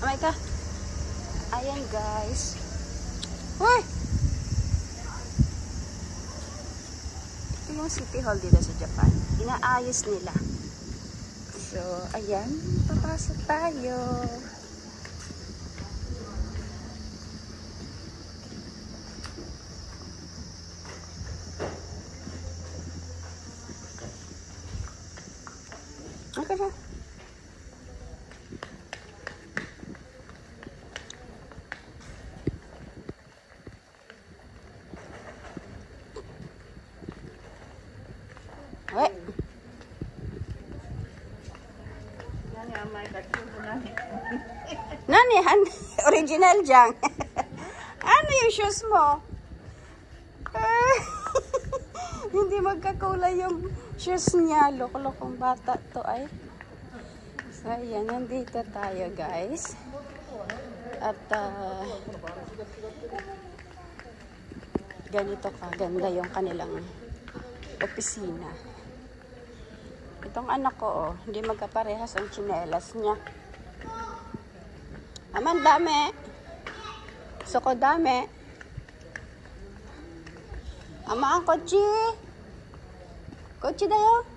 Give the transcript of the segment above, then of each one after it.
Kamay ka. Ayan guys. Uy! Ito yung City Hall dito sa Japan. Inaayos nila. So, ayan. Papasok tayo. Okay na. Wait. Nani, original dyan. Ano yung shoes mo? Hindi magkakulay yung shoes niya. Loko-lokong bata to ay. So, ayan. Nandito tayo, guys. At, ganito kaganda yung kanilang opisina. Itong anak ko, hindi magkaparehas ang tsinelas niya. Aman, dami. Suko, dami. Ama, ang kotse. Kotse dayo.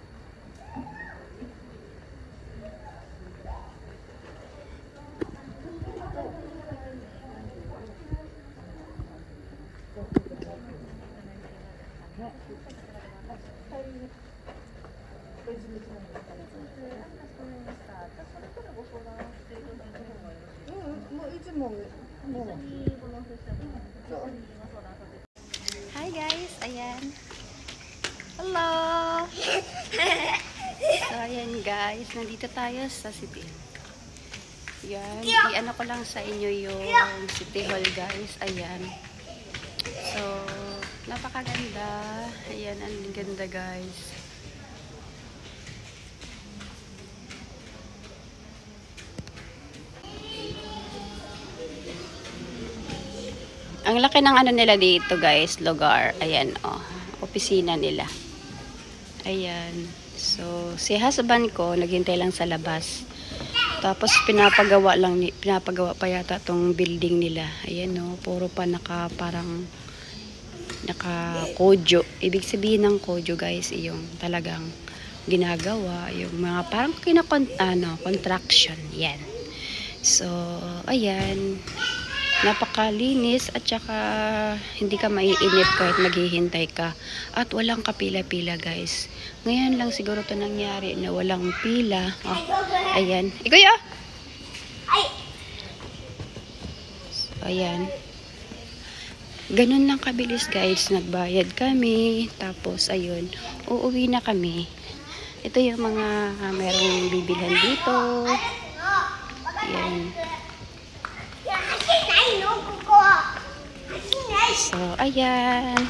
Hi guys, ayan. Hello. So ayan guys, nandito tayo sa City. Yan, i-ano ko lang sa inyo yung City Hall guys. Ayan. So, napakaganda. Ayan, ang ganda guys. Ang laki ng ano nila dito guys, lugar. Ayan, oh, opisina nila. Ayan. So, si husband ko, naghintay lang sa labas. Tapos, pinapagawa pa yata tong building nila. Ayan, oh, puro pa parang naka-kojo. Ibig sabihin ng kojo guys, yung talagang ginagawa. Yung mga parang construction. Yan. So, ayan. Napakalinis at saka hindi ka maiinip kahit maghihintay ka. At walang kapila-pila guys. Ngayon lang siguro to nangyari na walang pila. Oh, ayan. Ikoy ah! So, ayan. Ganun lang kabilis guys. Nagbayad kami. Tapos ayun. Uuwi na kami. Ito yung mga merong bibilhan dito. Ayan. So, ayan.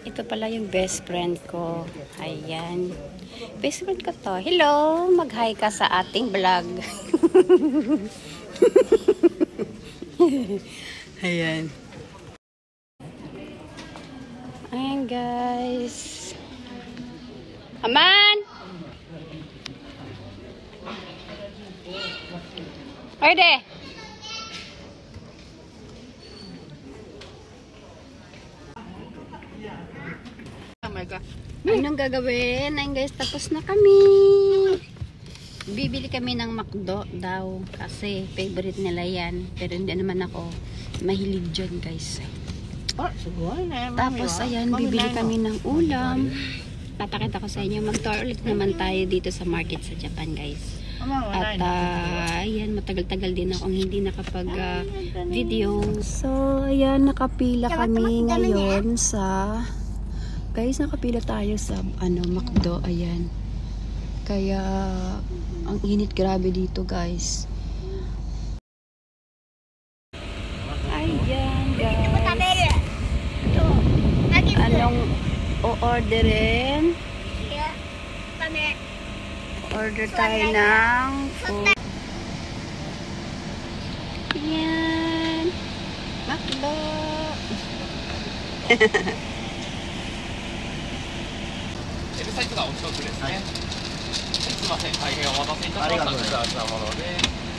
Ito pala yung best friend ko. Ayan. Best friend ko to. Hello! Mag-hi ka sa ating vlog. Ayan. Ayan, guys. Aman! Pwede! Anong gagawin? Ayun guys, tapos na kami. Bibili kami ng McDo daw. Kasi favorite nila yan. Pero hindi naman ako mahilig dyan guys. Tapos ayan, bibili kami ng ulam. Papakita ko sa inyo. Mag-tour ulit naman tayo dito sa market sa Japan guys. At ayan, matagal-tagal din akong hindi nakapag-video. So ayan, nakapila kami ngayon sa... Guys, nakapila tayo sa McDo. Ayan. Kaya ang init grabe dito, guys. Ayan, guys. Anong o-orderin? Order tayo ng food. Ayan. McDo. すいません、大変お待たせいたしました。こちらもので。